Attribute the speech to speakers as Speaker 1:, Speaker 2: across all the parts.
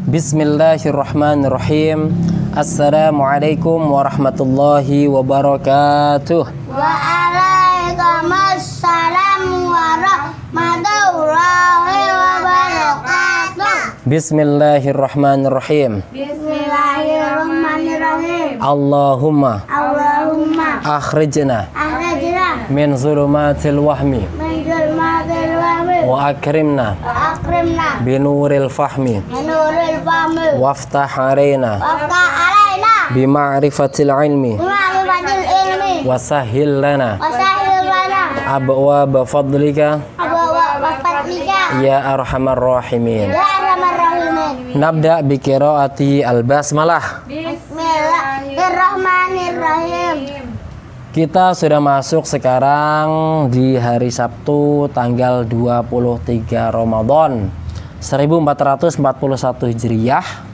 Speaker 1: Bismillahirrahmanirrahim. Assalamualaikum warahmatullahi wabarakatuh.
Speaker 2: Waalaikumsalam warahmatullahi wabarakatuh.
Speaker 1: Bismillahirrahmanirrahim.
Speaker 2: Bismillahirrahmanirrahim.
Speaker 1: Allahumma akhrijna min zulumatil wahmi
Speaker 2: min zulmatil wahmi
Speaker 1: wa akrimna binuril fahmi
Speaker 2: nuril fahmi
Speaker 1: waftah alaina
Speaker 2: waftah alaina
Speaker 1: bima'rifatil ilmi
Speaker 2: bima'rifatil ilmi
Speaker 1: wasahhil lana
Speaker 2: wasahhil lana
Speaker 1: abwaaba fadlika
Speaker 2: abwaaba fadlika
Speaker 1: ya arhamar rahimin.
Speaker 2: ya arhamar rahimin.
Speaker 1: Nabda bi qiraati al-basmalah.
Speaker 2: Bismillahirrahmanirrahim.
Speaker 1: Kita sudah masuk sekarang di hari Sabtu tanggal 23 Ramadan 1441 Hijriah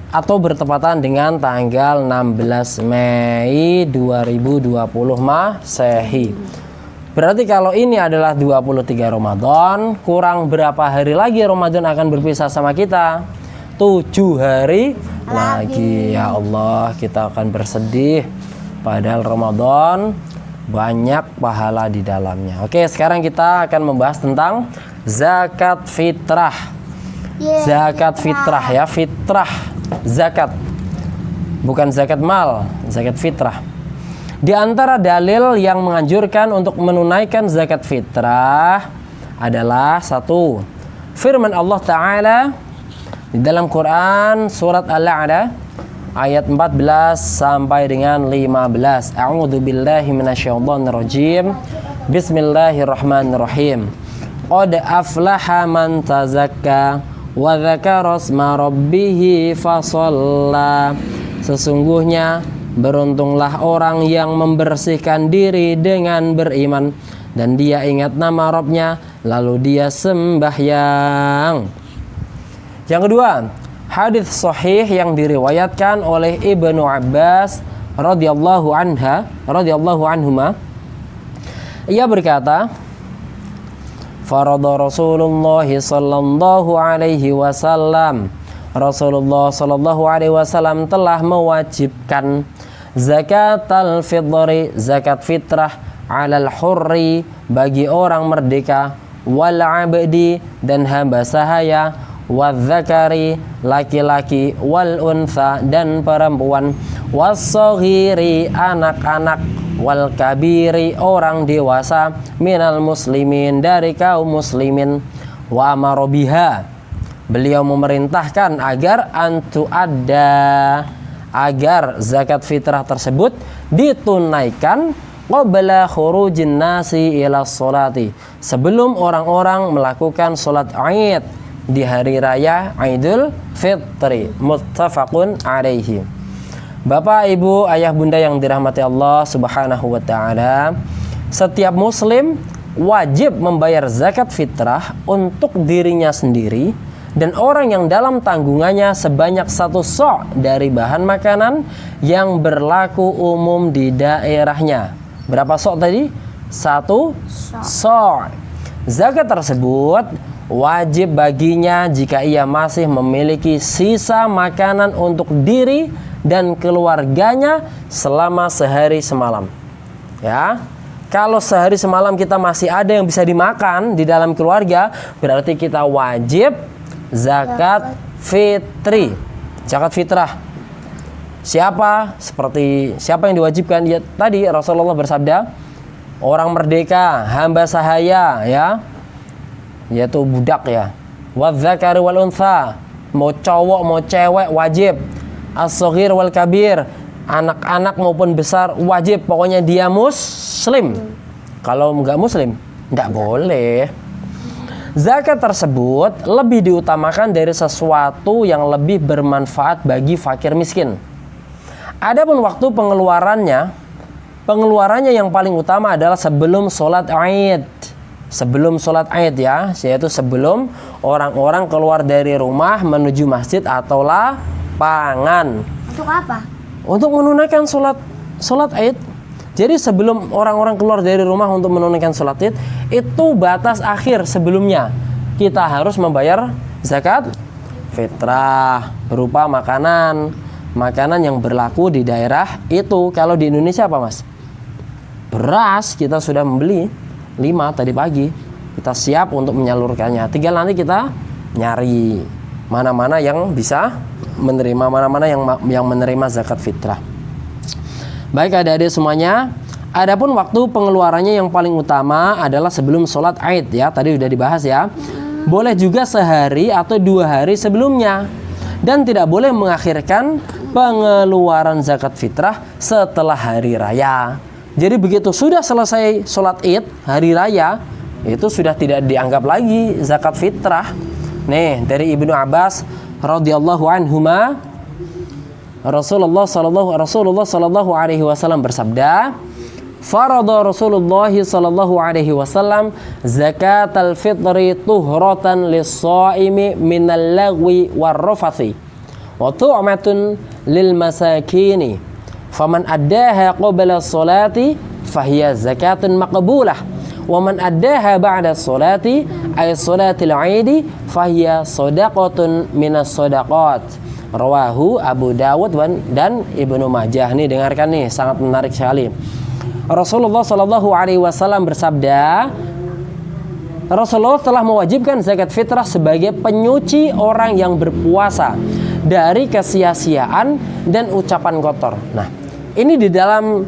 Speaker 1: atau bertepatan dengan tanggal 16 Mei 2020 Masehi. Berarti kalau ini adalah 23 Ramadan, kurang berapa hari lagi Ramadan akan berpisah sama kita? 7 hari lagi. Ya Allah, kita akan bersedih. Padahal Ramadan banyak pahala di dalamnya. Oke, sekarang kita akan membahas tentang zakat fitrah. Zakat fitrah ya, fitrah, zakat. Bukan zakat mal, zakat fitrah. Di antara dalil yang menganjurkan untuk menunaikan zakat fitrah adalah satu, firman Allah Ta'ala di dalam Quran surat Al-A'la ayat 14 sampai dengan 15. A'udzu billahi minasyaitonir rajim. Bismillahirrahmanirrahim. Qad aflaha man tazakka wa dzakara isma rabbih fasalla. Sesungguhnya beruntunglah orang yang membersihkan diri dengan beriman dan dia ingat nama Rabbnya lalu dia sembahyang. Yang kedua, hadis sahih yang diriwayatkan oleh Ibnu Abbas radhiyallahu anhuma. Ia berkata, farada Rasulullah sallallahu alaihi wasallam. Rasulullah sallallahu alaihi wasallam telah mewajibkan zakatul fitri, zakat fitrah, alal hurri, bagi orang merdeka, wal abdi, dan hamba sahaya, wadzakari, laki-laki, wal untha, dan perempuan, wassaghiri, anak-anak, wal kabiri, orang dewasa, minal muslimin, dari kaum muslimin. Wa amara biha, beliau memerintahkan agar agar zakat fitrah tersebut ditunaikan qabla khurujin nasi ila sholati, sebelum orang-orang melakukan sholat Aid di hari raya Idul Fitri. Muttafaqun alaihi. Bapak, Ibu, ayah, bunda yang dirahmati Allah Subhanahu wa taala, setiap muslim wajib membayar zakat fitrah untuk dirinya sendiri dan orang yang dalam tanggungannya sebanyak 1 sok dari bahan makanan yang berlaku umum di daerahnya. Berapa sok tadi? 1 sok. Zakat tersebut wajib baginya jika ia masih memiliki sisa makanan untuk diri dan keluarganya selama sehari semalam. Ya. Kalau sehari semalam kita masih ada yang bisa dimakan di dalam keluarga, berarti kita wajib zakat fitri, zakat fitrah. Siapa yang diwajibkan? Ya, tadi Rasulullah bersabda, orang merdeka, hamba sahaya, ya, yaitu budak ya. Wadzakari wal untha, mau cowok mau cewek wajib. As-shaghir wal kabir, anak-anak maupun besar wajib. Pokoknya dia muslim. Kalau enggak muslim, enggak boleh. Zakat tersebut lebih diutamakan dari sesuatu yang lebih bermanfaat bagi fakir miskin. Adapun waktu pengeluarannya yang paling utama adalah sebelum sholat Aid. Sebelum sholat Aid ya, yaitu sebelum orang-orang keluar dari rumah menuju masjid atau lapangan.
Speaker 2: Untuk apa?
Speaker 1: Untuk menunaikan sholat Aid. Jadi sebelum orang-orang keluar dari rumah untuk menunaikan sholat Id, itu batas akhir sebelumnya kita harus membayar zakat fitrah berupa makanan yang berlaku di daerah itu. Kalau di Indonesia apa Mas? Beras kita sudah membeli 5 tadi pagi, kita siap untuk menyalurkannya, tinggal nanti kita nyari mana-mana yang bisa menerima, mana-mana yang menerima zakat fitrah. Baik adik-adik semuanya, adapun waktu pengeluarannya yang paling utama adalah sebelum sholat Aid ya, tadi sudah dibahas ya. Boleh juga sehari atau 2 hari sebelumnya, dan tidak boleh mengakhirkan pengeluaran zakat fitrah setelah hari raya. Jadi begitu sudah selesai sholat Id hari raya, itu sudah tidak dianggap lagi zakat fitrah. Nih dari Ibnu Abbas radhiyallahu anhuma, Rasulullah sallallahu alaihi wasallam bersabda, farada Rasulullah sallallahu alaihi wasallam zakatal fitri tuhratan lis-shaimi minal lagwi war-rafathi wa tu'matun lil masakini faman addaha qabla as-salati fahiya zakatun maqbulah wa man addaha ba'da as-salati ay salatil 'idi fahiya shadaqatun minas shadaqat. Rawahu Abu Dawud dan Ibnu Majah. Nih dengarkan nih, sangat menarik sekali. Rasulullah Shallallahu Alaihi Wasallam bersabda, Rasulullah telah mewajibkan zakat fitrah sebagai penyuci orang yang berpuasa dari kesia-siaan dan ucapan kotor. Nah, ini di dalam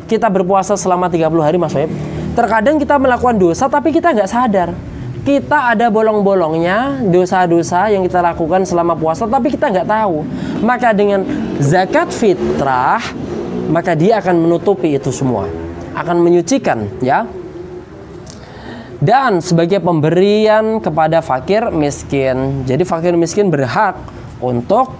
Speaker 1: kita berpuasa selama 30 hari Mas Wahib, terkadang kita melakukan dosa tapi kita nggak sadar. Kita ada bolong-bolongnya dosa-dosa yang kita lakukan selama puasa tapi kita nggak tahu. Maka dengan zakat fitrah, maka dia akan menutupi itu semua, akan menyucikan ya. Dan sebagai pemberian kepada fakir miskin. Jadi fakir miskin berhak untuk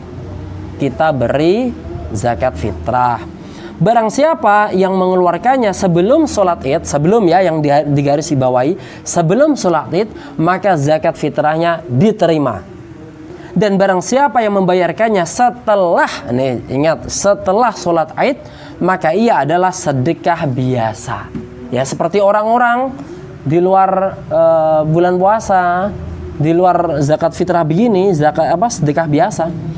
Speaker 1: kita beri zakat fitrah. Barang siapa yang mengeluarkannya sebelum sholat Id, sebelum ya yang digarisbawahi, sebelum sholat Id, maka zakat fitrahnya diterima. Dan barang siapa yang membayarkannya setelah, nih ingat, setelah sholat Id, maka ia adalah sedekah biasa. Ya seperti orang-orang di luar bulan puasa, di luar zakat fitrah begini, sedekah biasa.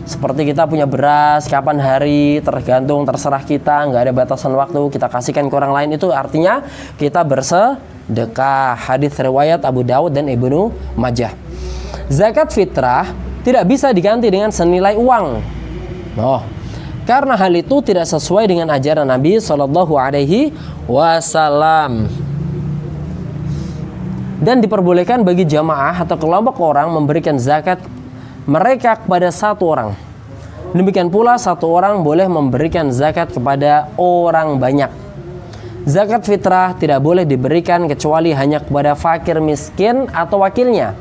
Speaker 1: Seperti kita punya beras, kapan hari, tergantung, terserah kita, nggak ada batasan waktu, kita kasihkan ke orang lain, itu artinya kita bersedekah. Hadis riwayat Abu Dawud dan Ibnu Majah. Zakat fitrah tidak bisa diganti dengan senilai uang. Karena hal itu tidak sesuai dengan ajaran Nabi Shallallahu Alaihi Wasallam. Dan diperbolehkan bagi jamaah atau kelompok orang memberikan zakat mereka kepada satu orang. Demikian pula satu orang boleh memberikan zakat kepada orang banyak. Zakat fitrah tidak boleh diberikan kecuali hanya kepada fakir miskin atau wakilnya.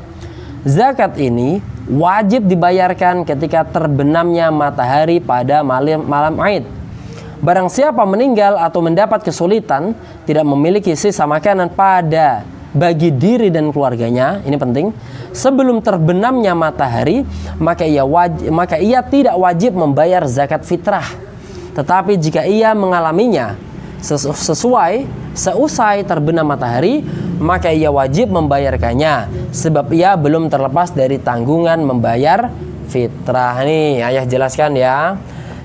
Speaker 1: Zakat ini wajib dibayarkan ketika terbenamnya matahari pada malam Aid. Barang siapa meninggal atau mendapat kesulitan, tidak memiliki sisa makanan bagi diri dan keluarganya, ini penting, sebelum terbenamnya matahari, maka ia tidak wajib membayar zakat fitrah. Tetapi jika ia mengalaminya seusai terbenam matahari, maka ia wajib membayarkannya, sebab ia belum terlepas dari tanggungan membayar fitrah. Nih ayah jelaskan ya.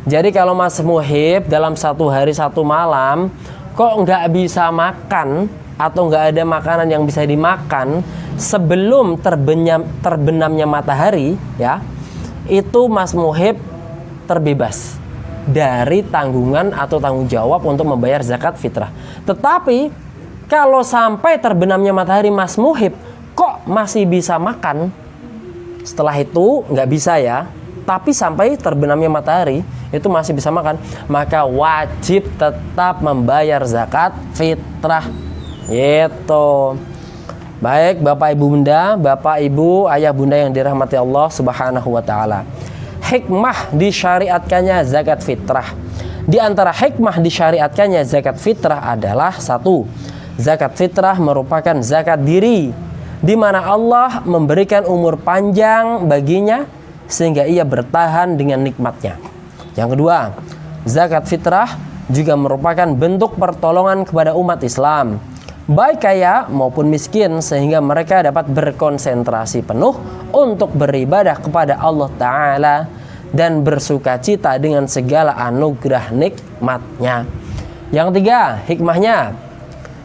Speaker 1: Jadi kalau Mas Muhib dalam 1 hari 1 malam kok nggak bisa makan atau nggak ada makanan yang bisa dimakan sebelum terbenamnya matahari ya, itu Mas Muhib terbebas dari tanggungan atau tanggung jawab untuk membayar zakat fitrah. Tetapi kalau sampai terbenamnya matahari Mas Muhib kok masih bisa makan, setelah itu nggak bisa ya, tapi sampai terbenamnya matahari itu masih bisa makan, maka wajib tetap membayar zakat fitrah. Gitu. Baik Bapak Ibu Bunda, Bapak Ibu, Ayah Bunda yang dirahmati Allah Subhanahu wa taala. Hikmah disyariatkannya zakat fitrah. Di antara hikmah disyariatkannya zakat fitrah adalah 1. Zakat fitrah merupakan zakat diri, di mana Allah memberikan umur panjang baginya sehingga ia bertahan dengan nikmatnya. Yang kedua, zakat fitrah juga merupakan bentuk pertolongan kepada umat Islam, baik kaya maupun miskin, sehingga mereka dapat berkonsentrasi penuh untuk beribadah kepada Allah Ta'ala dan bersuka cita dengan segala anugerah nikmatnya. Yang ketiga, hikmahnya.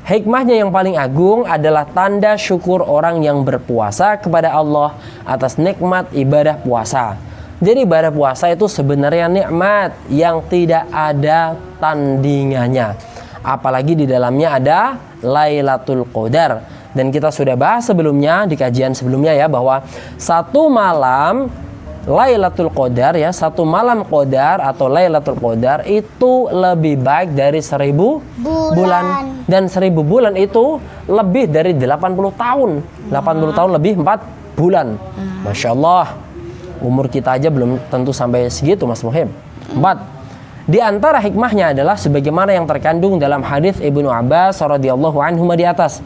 Speaker 1: Hikmahnya yang paling agung adalah tanda syukur orang yang berpuasa kepada Allah atas nikmat ibadah puasa. Jadi ibadah puasa itu sebenarnya nikmat yang tidak ada tandingannya. Apalagi di dalamnya ada Lailatul Qadar. Dan kita sudah bahas sebelumnya di kajian sebelumnya ya, bahwa satu malam Lailatul Qadar ya, satu malam Qadar atau Lailatul Qadar itu lebih baik dari 1000 bulan. Dan 1000 bulan itu lebih dari 80 tahun. 80 tahun lebih 4 bulan. Masya Allah. Umur kita aja belum tentu sampai segitu, Mas Muhib. 4. Di antara hikmahnya adalah sebagaimana yang terkandung dalam hadis Ibnu Abbas radhiyallahu anhu di atas,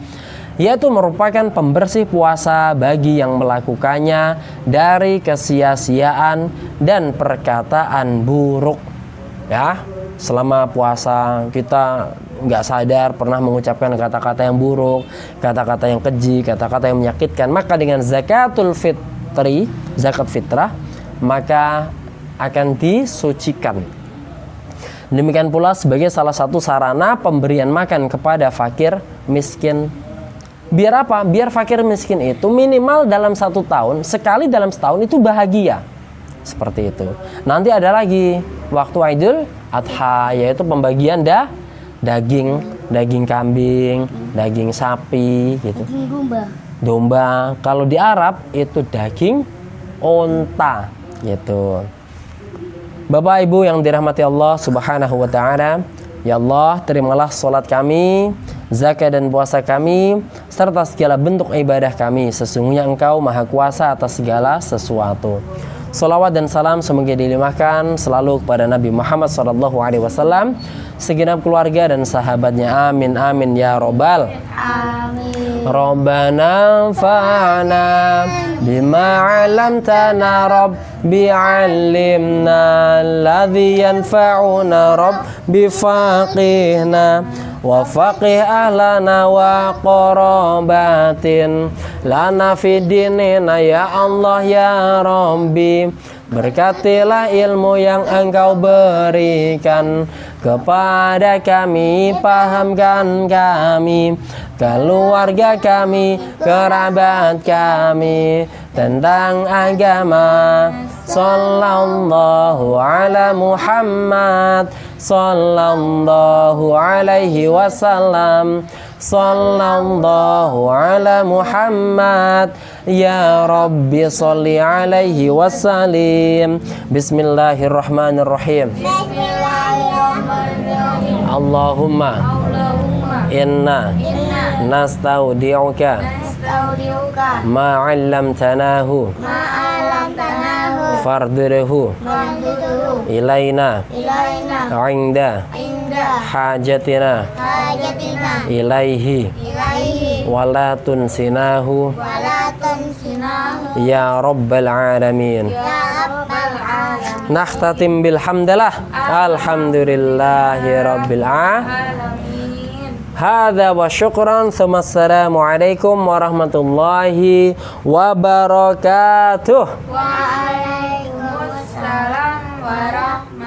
Speaker 1: yaitu merupakan pembersih puasa bagi yang melakukannya dari kesia-siaan dan perkataan buruk. Ya, selama puasa kita nggak sadar pernah mengucapkan kata-kata yang buruk, kata-kata yang keji, kata-kata yang menyakitkan, maka dengan zakatul fitri, zakat fitrah, maka akan disucikan. Demikian pula sebagai salah satu sarana pemberian makan kepada fakir miskin. Biar apa? Biar fakir miskin itu minimal dalam 1 tahun, sekali dalam setahun itu bahagia. Seperti itu. Nanti ada lagi waktu Idul Adha, yaitu pembagian daging kambing, daging sapi gitu.
Speaker 2: Daging
Speaker 1: Domba. Kalau di Arab itu daging onta gitu. Bapak Ibu yang dirahmati Allah Subhanahu wa taala, ya Allah, terimalah salat kami, zakat dan puasa kami, serta segala bentuk ibadah kami. Sesungguhnya Engkau Maha Kuasa atas segala sesuatu. Salawat dan salam semoga dilimpahkan selalu kepada Nabi Muhammad SAW, segenap keluarga dan sahabatnya. Amin amin ya robbal
Speaker 2: Amin.
Speaker 1: Rabbana fa'na bima 'allamtana rabbi 'allimna alladhi yanfa'una rabbi faqihna wa faqih ahlana wa qarabatin lana fid dinina ya Allah ya Rabbi. Berkatilah ilmu yang Engkau berikan kepada kami, pahamkan kami, keluarga kami, kerabat kami tentang agama. Sallallahu ala Muhammad, sallallahu alaihi wasallam, sallallahu ala Muhammad, ya Rabbi salli alaihi wasallim. Bismillahirrahmanirrahim. Allahumma inna nastaudi'uka ma 'allamtanahu fardurhu ilaina 'inda hajatina ilaihi wala tunsinahu ya rabbal alamin. Nakhtatim bilhamdalillah, alhamdulillahi rabbil alamin. Hadza wa syukran, tsumma assalamu alaikum warahmatullahi wabarakatuh.
Speaker 2: Waalaikumsalam warahmatullahi